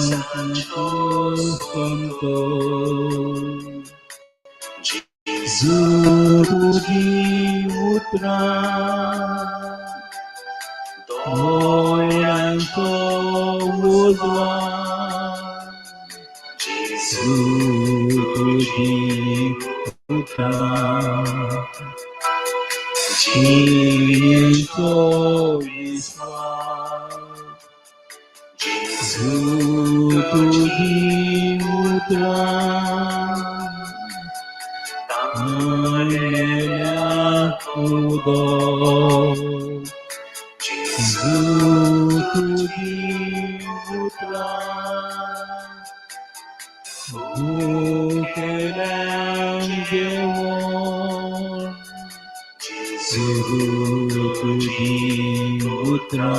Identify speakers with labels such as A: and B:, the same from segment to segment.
A: Santo Santo Jesus de outra Doyanto Udwa Jesus de outra Jesus Iswa Jesus de outra Kudo Zutugi Utra Ukelam Gewon Zutugi Utra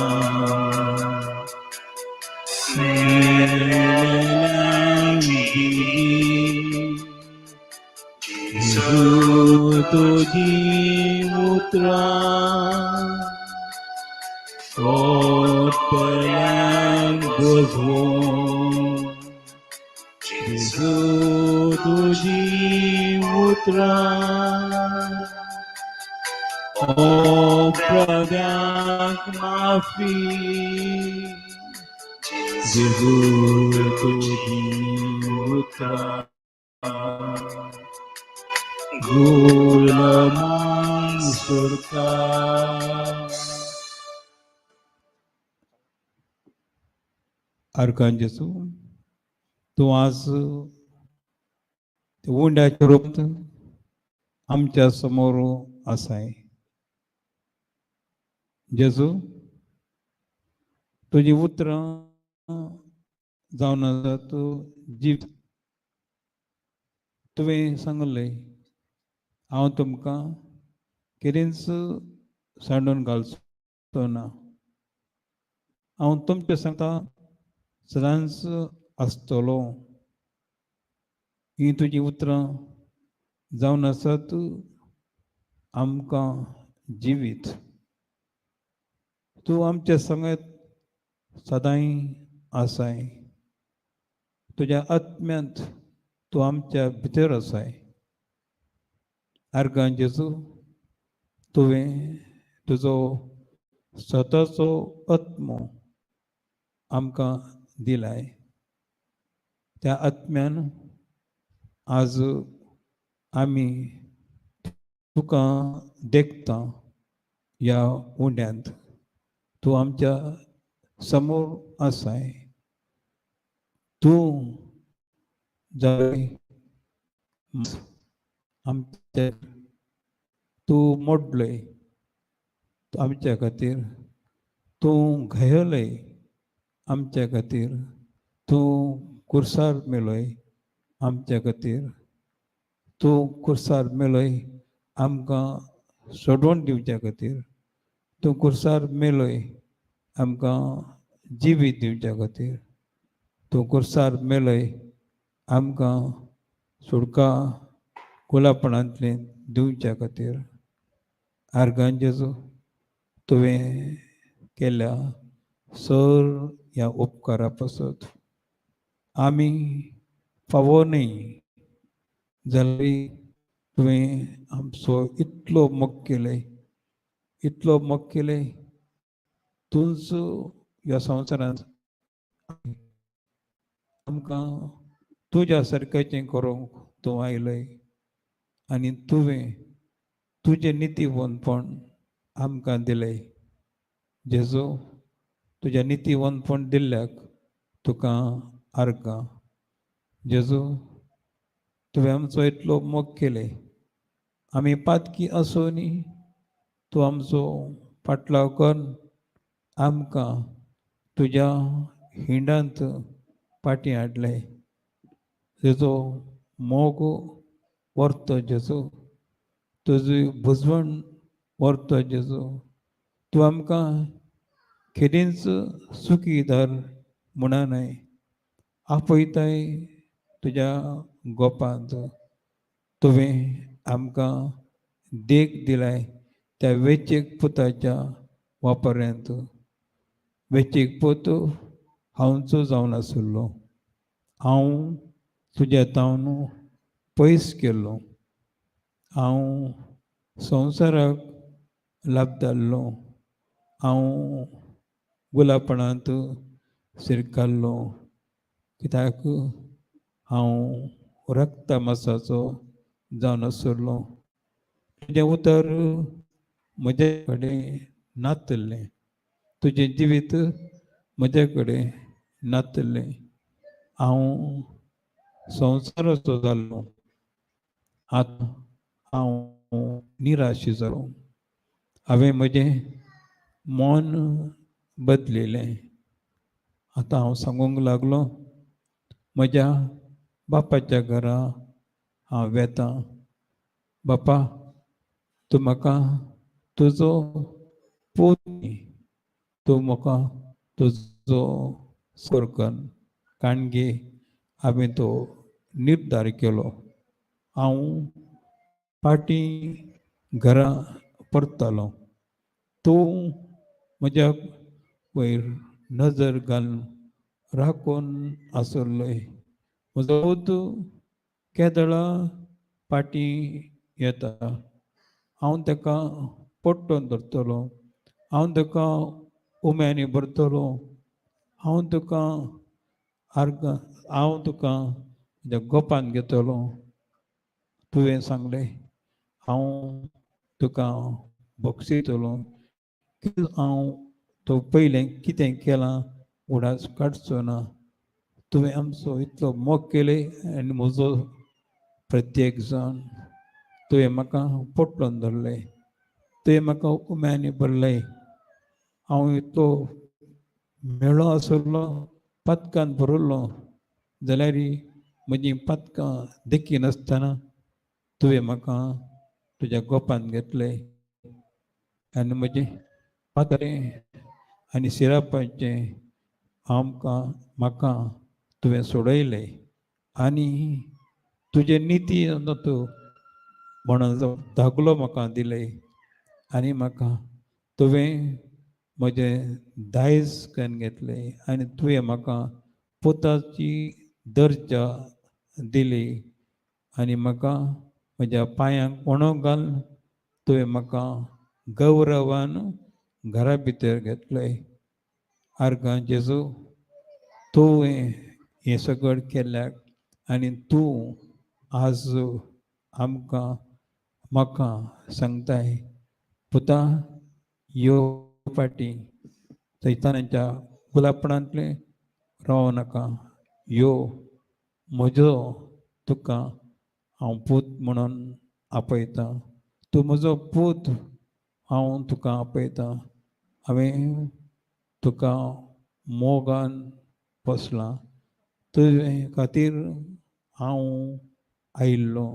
A: Melam Gili Zutugi Utra Otpelang Gozwon Zutugi Utra O Pradyak Mafi Zutugi Utra Gulaman Surka अर्कांजेसू तूं आज उंड्याच्या रूपात आमच्या समोर आसाय जेजू तुझी उतरां जावन आसात जीव तुवें सांगलें हांव तुमकां कितेंच सांडून घालचो ना हांव तुमचें सांगता सदांच आसतलो ही तुजी उतरां जावन आसात आमकां जिवीत तूं आमचे संगत सदांय आसाय तुज्या आत्म्यांत तूं आमच्या भितर आसाय आर्गां जेजू तुवें तुजो स्वताचो आत्मो आमकां दिलाय त्या आत्म्यान आज आमी तुका देखता ह्या उंड्यांत तूं आमच्या समोर आसाय तूं जाय आमच्या तूं मोडलय आमच्या खातीर तूं घायलय आमच्या खातीर तूं कुर्सार मेलोय आमच्या खातीर तूं कुर्सार मेलोय आमकां सोडून दिवच्या खातीर तूं कुर्सार मेलोय आमकां जिवीत दिवच्या खातीर तूं कुर्सार मेलोय आमकां सुडका कुलापणांतल्यान दिवच्या खातीर आर्गां जेजू तुवें केल्या सर ह्या उपकारा पासत आमी फावो न्ही जाल्यार तुवें आमचो इतलो मोग केले तूंच ह्या संवसारांत आमकां तुज्या सारक्याचें करूंक तूं आयलय आनी तुवें तुजें नितीवंतपण आमकां दिलें जेजू तुज्या नितीवंतपण दिल्ल्याक तुका आर्गां जेजू तुवें आमचो इतलो मोग केले आमी पातकी आसुनी तूं आमचो फाटलाव कर आमकां तुज्या हिंडांत पाटी हाडले तेजो मोग व्हरतो जेजू तुजी बुजवण व्हरतो जेजू तूं आमकां केदींच सुखीदार म्हणनाय आपयताय तुज्या गोपांत तुवें आमकां देख दिलाय त्या वेंचेक पुताच्या वापरांत वेचीक पोत हांवचो जावन आसलो. हांव तुज्या तावन पयस केल्लो. हांव संवसाराक लाभताल्लो. हांव गुलापणांत शिरकाल्लो, कित्याक हांव रक्त मांसाचो जावन आसलो. तुजें उतर म्हजे कडेन नातलें. तुजें जिवीत म्हजे कडेन नातलें. हांव संवसाराचो जाल्लो. आतां हांव निराश जालो. हांवें म्हजें मन बदलिलें. आतां हांव सांगूंक लागलो, म्हज्या बापाच्या घरा हांव वेतां. बापा, तूं म्हाका तुजो पूत दी. तूं म्हाका तुजो सोरकन. काणगे हांवें तो निर्धार केलो. हांव फाटीं घरा परतलों. तूं म्हज्या वयर नजर घालून राखून आसलोय. म्हजो पूत केदळा फाटीं येता. हांव ताका पट्टून धरतलो. हांव ताका उम्यांनी भरतलो. हांव तुका म्हज्या गोपान घेतलो. तुवें सांगलें, हांव तुका बक्षितलो. हांव तो पयलें कितें केलां उडास काडचो ना. तुवें आमचो इतलो मोग केलें आनी म्हजो प्रत्येक जाण. तुवें म्हाका पट्टून धरलें. तुवें म्हाका उम्यांनी भरलें. हांव इतलो मेळ्ळो आसलो, पातकान भरिल्लो, जाल्यार म्हजीं पातकां देखी नासतना तुवें म्हाका तुज्या गोपान घेतलें आनी म्हजें पातळें आनी सिरापाचें म्हाका तुवें सोडयलें आनी तुजे निती म्हणून धाकलो म्हाका दिलें आनी म्हाका तुवें म्हजें दायज करून घेतलें आनी तुवें म्हाका पुताची दर्जा दिली आनी म्हाका म्हज्या पांयांक ओणव घालून तुवें म्हाका गौरवान घरा भितर घेतलें. आर्गां जेजू, तुवें हें सगळें केल्याक आनी तूं आज म्हाका सांगताय, पुता, ह्यो फाटीं सैतानाच्या गुलापणांतलें रावं नाका. यो म्हजो तुका हांव पूत म्हणून आपयतां. तूं म्हजो पूत, हांव तुका आपयतां. हांवें तुका मोगान पोसलां. तुजे खातीर हांव आयिल्लो.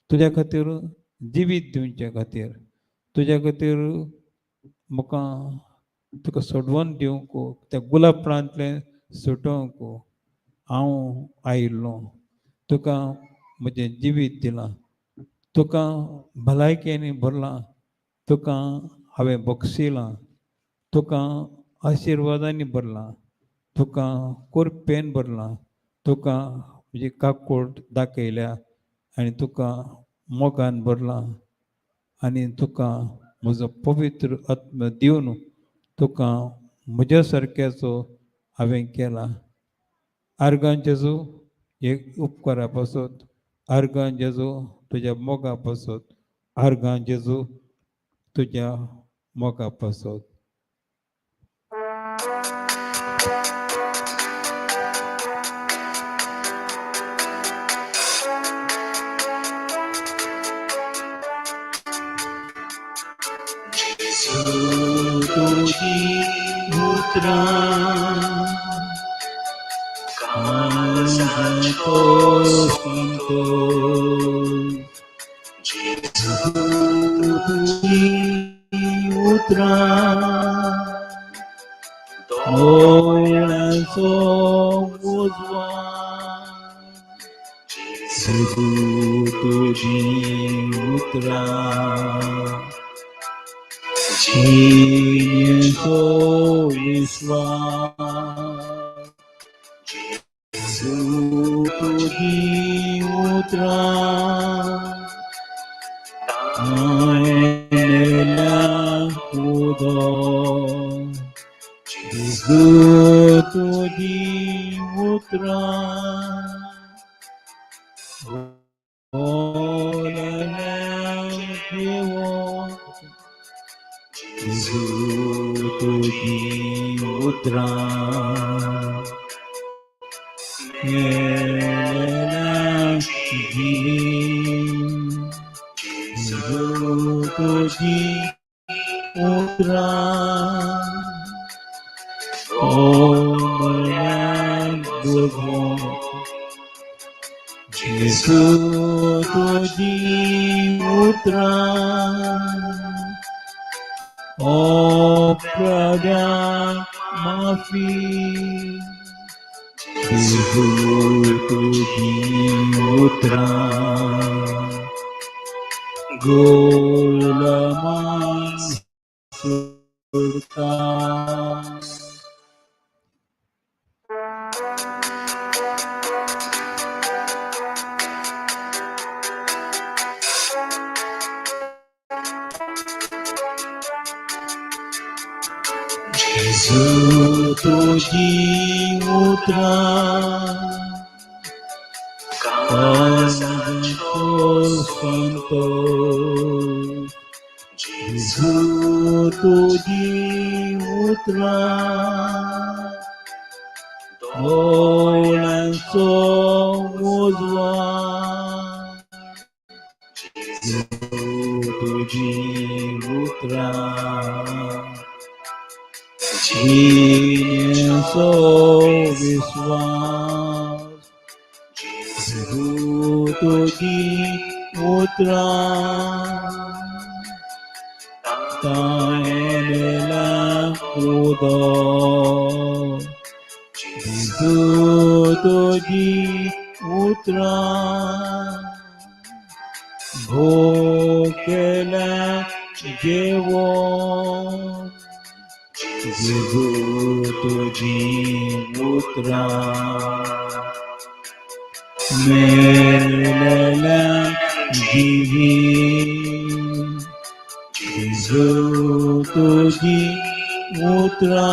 A: तुज्या खातीर जिवीत दिवचे खातीर. तुज्या खातीर म्हाका तुका सोडवून दिवंक, त्या गुलापणांतलें सुटोवंक हांव आयिल्लो. तुका म्हजें जिवीत दिलां. तुका भलायकेनी भरलां. तुका हांवें बक्षिलां. तुका आशिर्वादांनी भरलां. तुका कुरपेन भरलां. तुका म्हजी काकूट दाखयल्या आनी तुका मोगान भरलां आनी तुका म्हजो पवित्र आत्म दिवन तुका म्हज्या सारक्याचो हांवें केला. आर्गां जेजू, एक उपकारा पासत. आर्गां जेजू, तुज्या मोगा पासत. आर्गां जेजू, तुज्या मोगा पासत. तुझी पुत्रा काळजाचो संतो, तुझी पुत्रा दोळ्याचो उजवाड, तुझी पुत्रा सो विश्वास जेजू तुझी उतरा आयनेला खुदा जेजू तुझी उतरा जेजू तुझी उतरा जेजू तुझी उतरा जेजू तुझी उतरा ओ प्रजा माफी जेजू तुझी उतरा गुलामान सुटका जेजू तुझी उतरा काळजाचो संतोष जेजू तुझी उतरा डोळ्यांचो उजवाड जेजू तुझी उतरा जीनेचो विश्वास जेजू तुझी उतरा तायनेला खुदा जेजू तुझी उतरा भोकेल्या जेवण जेजू तुझी उतरा मेलेल्या जिवी जेजू तुझी उतरा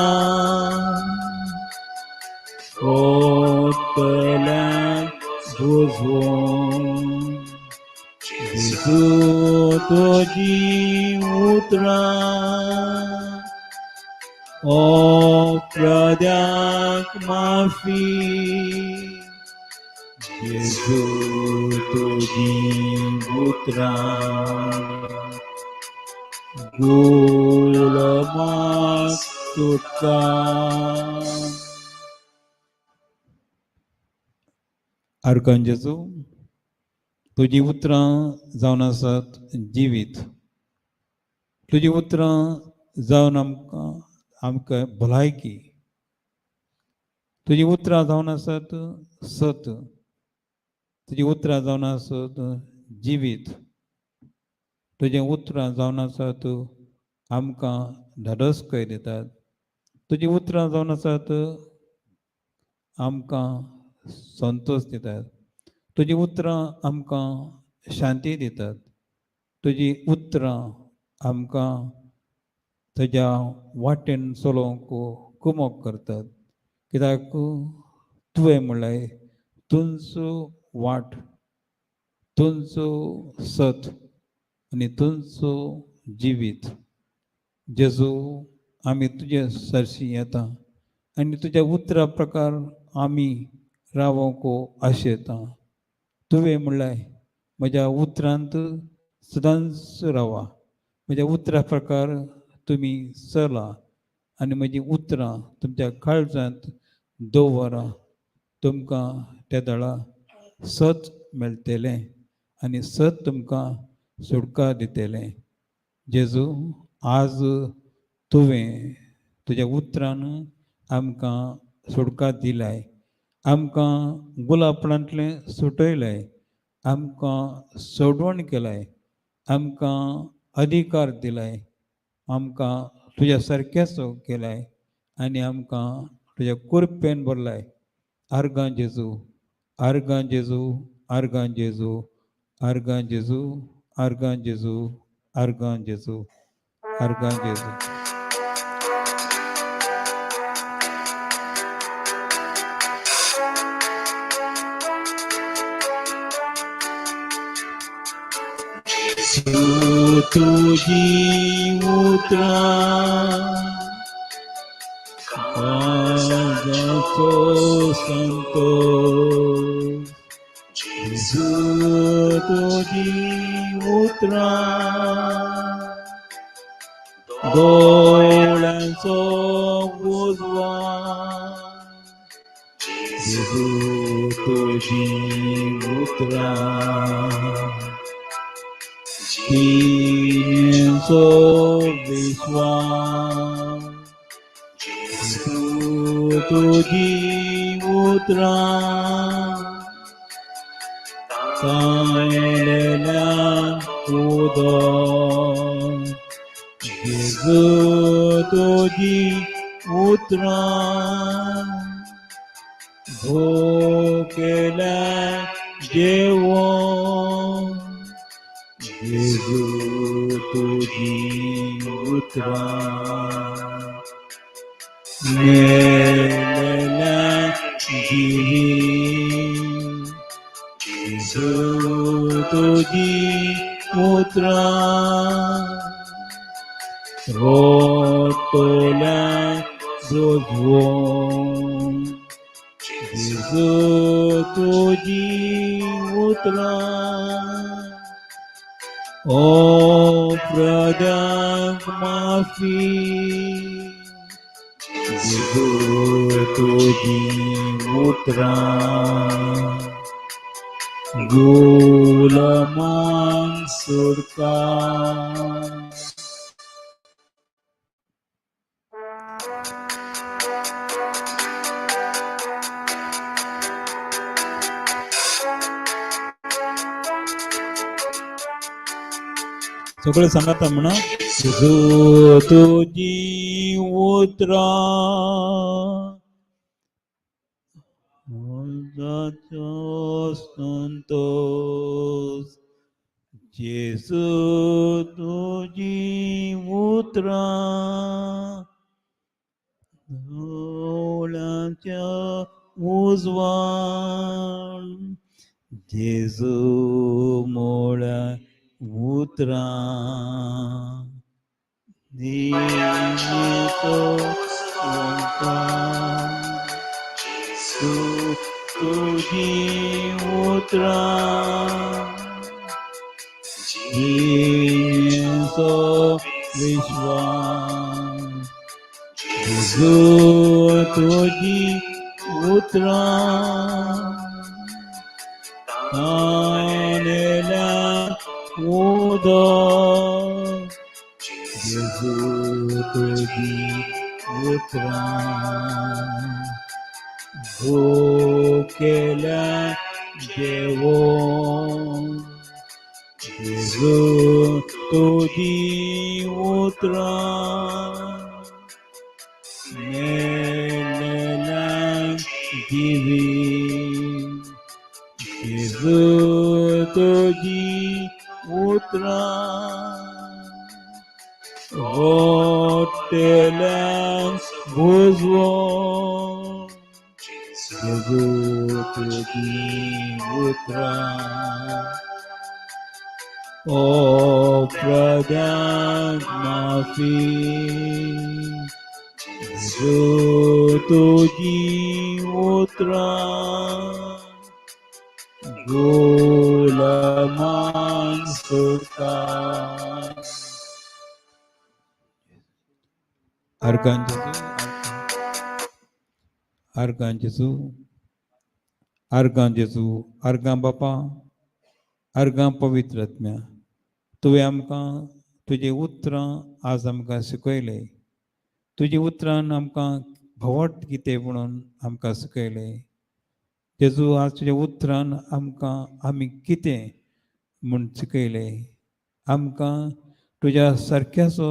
A: ओतल्या बुजवून जेजू तुझी उतरा ओ प्रद्याक माफी जेजू तुझी उतरा गुलामान सुटका आर्कान जेजू तुझी उतरां जावन आसात जिवीत तुझी उतरां जावन आमकां भलायकी तुझी उतरां जावन आसात सत तुझी उतरां जावन आसात जिवीत तुझे उतरां जावन आसात आमकां धाडसकय दितात तुझी उतरां जावन आसात आमकां संतोश दितात तुझी उतरां आमकां शांती दितात तुझी उतरां आमकां तुज्या वाटेन चलोवंक कुमक करतात कित्याक तुवें म्हणलें तुमचो वाट तुमचो सत आनी तुमचो जिवीत जेजू आमी तुजे सरशी येता आनी तुज्या उतरा प्रकार आमी रावोंक आशेता तुवें म्हणलें म्हज्या उतरांत सदांच रावा म्हज्या उतरा प्रकार तुमी चला आनी म्हजी उतरां तुमच्या काळजांत दवरा तुमकां त्या दळा सत मेळटलें आनी सत तुमकां सुटका दितलें जेजू आज तुवें तुज्या उतरान आमकां सुटका दिलाय आमकां गुलापणांतलें सुटयलें आमकां सोडवण केलाय आमकां अधिकार दिलाय आमकां तुझ्या सारक्याचो केलाय आनी आमकां तुज्या कुरपेन भरलाय. आर्गां जेजू, आर्गां जेजू, आर्गां जेजू, आर्गां जेजू, आर्गां जेजू, आर्गां जेजू, आर्गां जेजू. तुझी उतरा काळजाचो संतोष, जेजू तुझी उतरा दोळ्यांचो उजवाड, जेजू तुझी उतरा तिन्हींचो विश्वास, जेजू तुझी उतरा काळलेल्यान उदक, जेजू तुझी उतरा भुकेल्यान जेवण, जेजू तुझी उतरा मेलेल्यान जिवीत, जेजू तुझी उतरा रोटोल्यान जोजवण, जेजू तुझी उतरा अपराधांक माफी, जेजू तुझी उतरा गुलामांक सुटका. सगळे सांगाता म्हणा, जेजू तुझी उतरा काळजाचो संतोष, जेजू तुझी उतरा दोळ्यांच्या उजवाड, जेजू मोळ्या उतरा दिनीचो ओंकार, जेजू तुझी उतरा दिनीचो विश्वास, जेजू तुझी उतरा काळलेल्यान उदक, जेजू तुझी उतरा भुकेल्यान जेवण, जेजू तुझी उतरा मेलेल्यान जिवीत, जेजू तुझी उतरा रोटलेल्यान बुजवण, जेजू तुझी उतरा अपराधांक माफी, जेजू तुझी उतरा गुलामांक सुटका. आर्गां जेजू, आर्गां जेजू, आर्गां जेजू, आर्गां बापा, आर्गां पवित्र आत्म्या, तुवें आमकां तुजी उतरां आज आमकां शिकयले. तुजी उतरान आमकां भवट कितें म्हणून आमकां शिकयले. जेजू आज तुज्या उतरान आमकां आमी कितें म्हूण शिकयले. आमकां तुज्या सारक्याचो